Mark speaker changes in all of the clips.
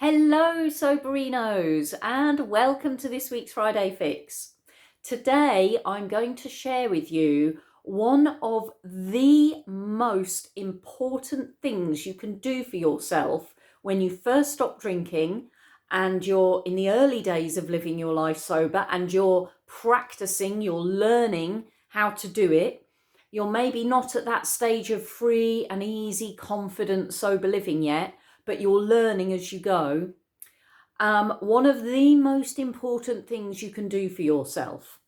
Speaker 1: Hello, Soberinos, and welcome to this week's Friday Fix. Today, I'm going to share with you one of the most important things you can do for yourself when you first stop drinking and you're in the early days of living your life sober and you're practicing, you're learning how to do it. You're maybe not at that stage of free and easy, confident, sober living yet, but you're learning as you go. One of the most important things you can do for yourself,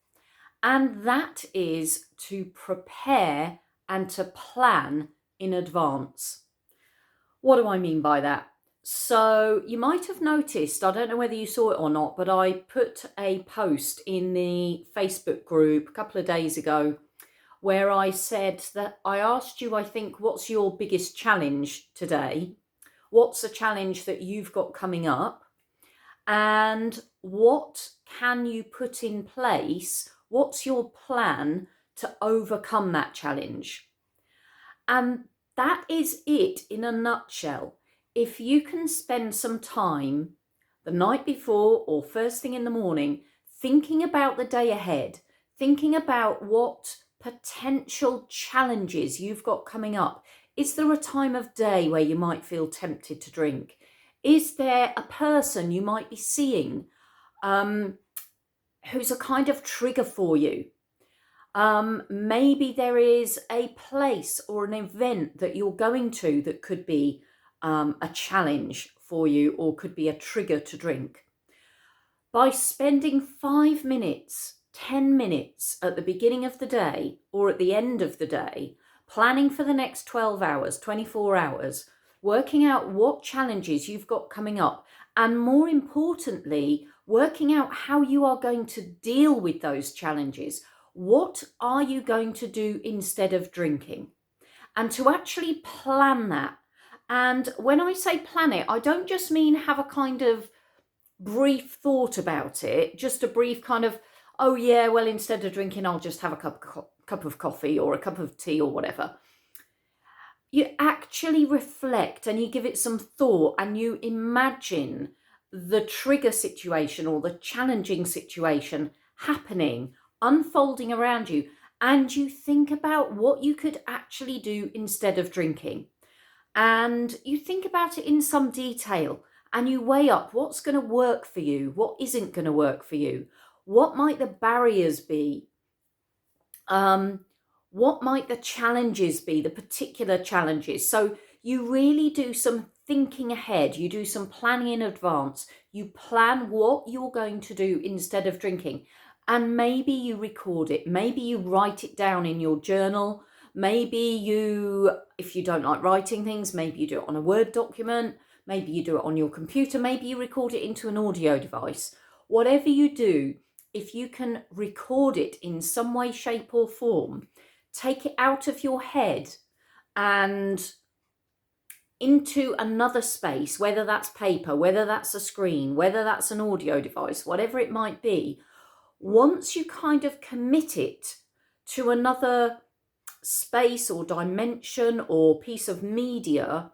Speaker 1: and that is to prepare and to plan in advance. What do I mean by that? So you might have noticed, I don't know whether you saw it or not, but I put a post in the Facebook group a couple of days ago where I said that I asked you, I think, what's your biggest challenge today? What's a challenge that you've got coming up? And what can you put in place? What's your plan to overcome that challenge? And that is it in a nutshell. If you can spend some time the night before or first thing in the morning thinking about the day ahead, thinking about what potential challenges you've got coming up. Is there a time of day where you might feel tempted to drink? Is there a person you might be seeing who's a kind of trigger for you? Maybe there is a place or an event that you're going to that could be a challenge for you or could be a trigger to drink. By spending 5 minutes, 10 minutes at the beginning of the day or at the end of the day, planning for the next 12 hours, 24 hours, working out what challenges you've got coming up, and more importantly, working out how you are going to deal with those challenges. What are you going to do instead of drinking? And to actually plan that. And when I say plan it, I don't just mean have a kind of brief thought about it, just a brief kind of, oh yeah, well, instead of drinking, I'll just have a cup of coffee or a cup of tea or whatever. You actually reflect and you give it some thought and you imagine the trigger situation or the challenging situation happening, unfolding around you, and you think about what you could actually do instead of drinking. And you think about it in some detail and you weigh up what's going to work for you, what isn't going to work for you, what might the barriers be, what might the challenges be, the particular challenges. So you really do some thinking ahead, you do some planning in advance, you plan what you're going to do instead of drinking. And maybe you record it, maybe you write it down in your journal, maybe you, if you don't like writing things, maybe you do it on a Word document, maybe you do it on your computer, maybe you record it into an audio device. Whatever you do, if you can record it in some way, shape or form, take it out of your head and into another space, whether that's paper, whether that's a screen, whether that's an audio device, whatever it might be. Once you kind of commit it to another space or dimension or piece of media,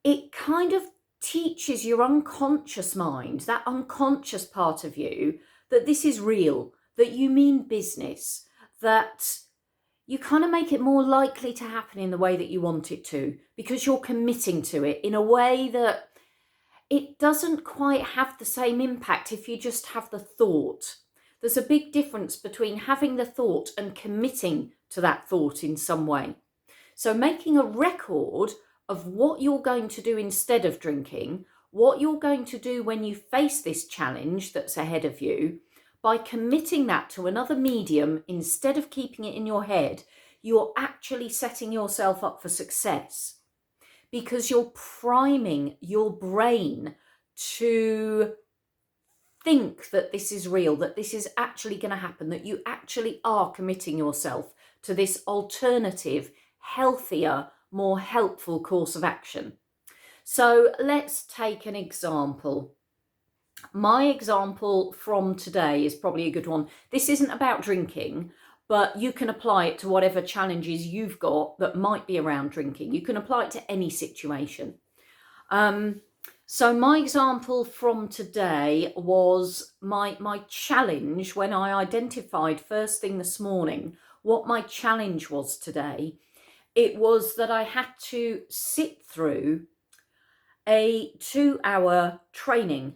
Speaker 1: it kind of teaches your unconscious mind, that unconscious part of you, that this is real, that you mean business, that you kind of make it more likely to happen in the way that you want it to, because you're committing to it in a way that it doesn't quite have the same impact if you just have the thought. There's a big difference between having the thought and committing to that thought in some way. So making a record of what you're going to do instead of drinking, what you're going to do when you face this challenge that's ahead of you, by committing that to another medium instead of keeping it in your head, you're actually setting yourself up for success, because you're priming your brain to think that this is real, that this is actually going to happen, that you actually are committing yourself to this alternative, healthier, more helpful course of action. So let's take an example. My example from today is probably a good one. This isn't about drinking, but you can apply it to whatever challenges you've got that might be around drinking. You can apply it to any situation. So my example from today was my challenge when I identified first thing this morning what my challenge was today. It was that I had to sit through a 2-hour training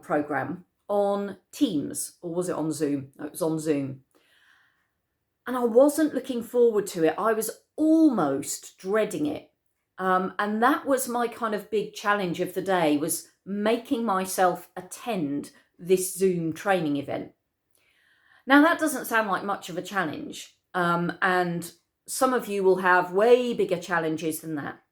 Speaker 1: program on Teams, or was it on Zoom? No, it was on Zoom. And I wasn't looking forward to it. I was almost dreading it. And that was my kind of big challenge of the day, was making myself attend this Zoom training event. Now, that doesn't sound like much of a challenge. And some of you will have way bigger challenges than that.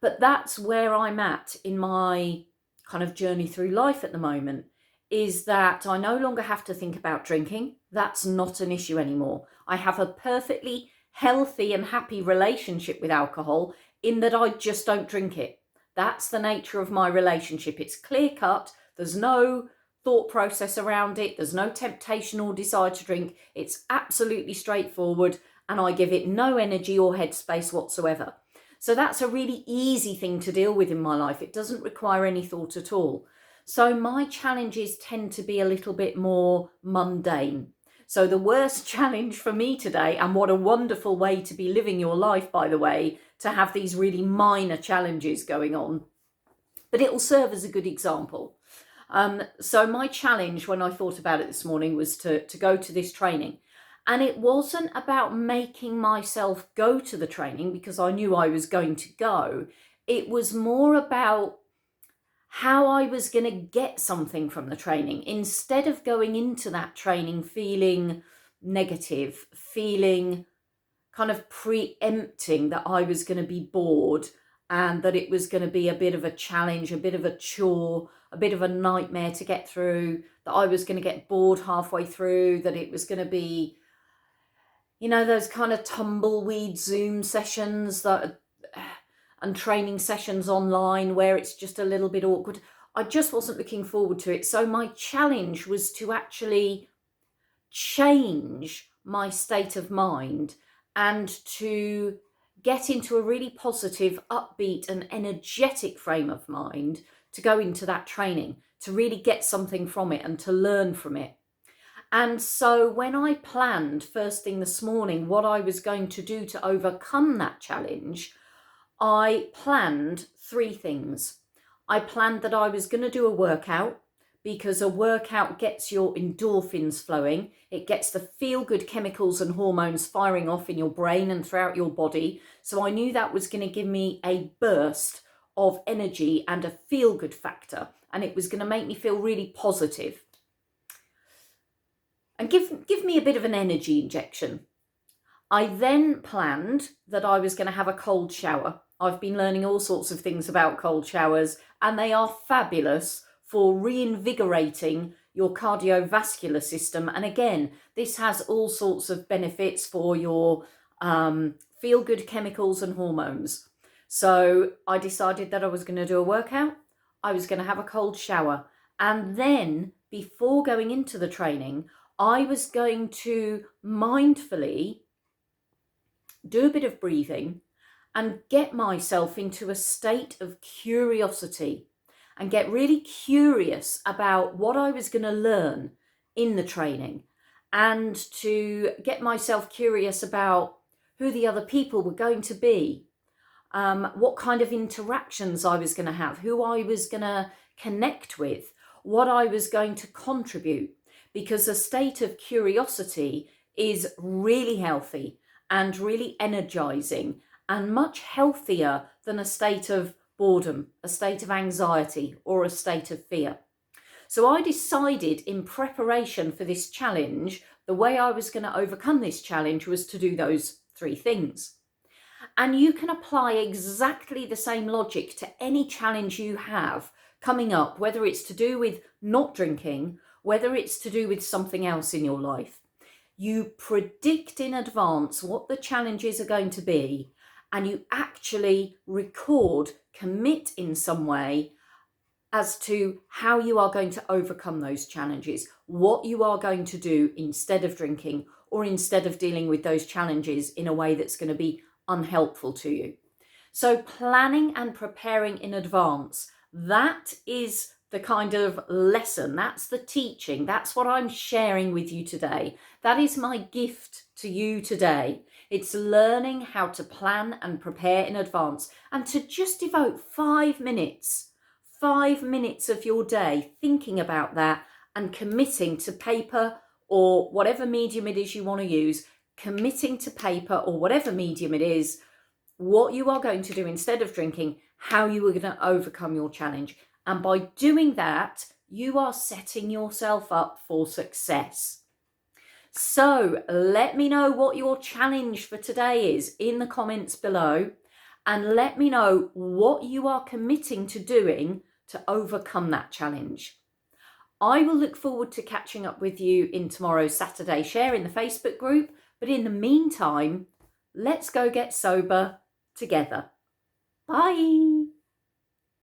Speaker 1: But that's where I'm at in my kind of journey through life at the moment, is that I no longer have to think about drinking. That's not an issue anymore. I have a perfectly healthy and happy relationship with alcohol in that I just don't drink it. That's the nature of my relationship. It's clear cut. There's no thought process around it. There's no temptation or desire to drink. It's absolutely straightforward, and I give it no energy or headspace whatsoever. So that's a really easy thing to deal with in my life. It doesn't require any thought at all. So my challenges tend to be a little bit more mundane. So the worst challenge for me today, and what a wonderful way to be living your life, by the way, to have these really minor challenges going on, but it will serve as a good example. So my challenge when I thought about it this morning was to go to this training. And it wasn't about making myself go to the training because I knew I was going to go. It was more about how I was going to get something from the training. Instead of going into that training feeling negative, feeling kind of preempting that I was going to be bored and that it was going to be a bit of a challenge, a bit of a chore, a bit of a nightmare to get through, that I was going to get bored halfway through, that it was going to be, you know, those kind of tumbleweed Zoom sessions that, and training sessions online where it's just a little bit awkward. I just wasn't looking forward to it. So my challenge was to actually change my state of mind and to get into a really positive, upbeat and energetic frame of mind to go into that training, to really get something from it and to learn from it. And so when I planned first thing this morning what I was going to do to overcome that challenge, I planned 3 things. I planned that I was going to do a workout, because a workout gets your endorphins flowing. It gets the feel-good chemicals and hormones firing off in your brain and throughout your body. So I knew that was going to give me a burst of energy and a feel-good factor. And it was going to make me feel really positive and give me a bit of an energy injection. I then planned that I was going to have a cold shower. I've been learning all sorts of things about cold showers, and they are fabulous for reinvigorating your cardiovascular system. And again, this has all sorts of benefits for your feel-good chemicals and hormones. So I decided that I was going to do a workout. I was going to have a cold shower. And then before going into the training, I was going to mindfully do a bit of breathing and get myself into a state of curiosity and get really curious about what I was going to learn in the training, and to get myself curious about who the other people were going to be, what kind of interactions I was going to have, who I was going to connect with, what I was going to contribute, because a state of curiosity is really healthy and really energizing and much healthier than a state of boredom, a state of anxiety, or a state of fear. So I decided in preparation for this challenge, the way I was going to overcome this challenge was to do those 3 things. And you can apply exactly the same logic to any challenge you have coming up, whether it's to do with not drinking, whether it's to do with something else in your life. You predict in advance what the challenges are going to be, and you actually record, commit in some way as to how you are going to overcome those challenges, what you are going to do instead of drinking, or instead of dealing with those challenges in a way that's going to be unhelpful to you. So planning and preparing in advance, That is the kind of lesson, that's the teaching, that's what I'm sharing with you today. That is my gift to you today. It's learning how to plan and prepare in advance and to just devote 5 minutes of your day thinking about that and committing to paper or whatever medium it is you want to use, committing to paper or whatever medium it is, what you are going to do instead of drinking, how you are going to overcome your challenge. And by doing that, you are setting yourself up for success. So let me know what your challenge for today is in the comments below, and let me know what you are committing to doing to overcome that challenge. I will look forward to catching up with you in tomorrow's Saturday Share in the Facebook group. But in the meantime, let's go get sober together. Bye.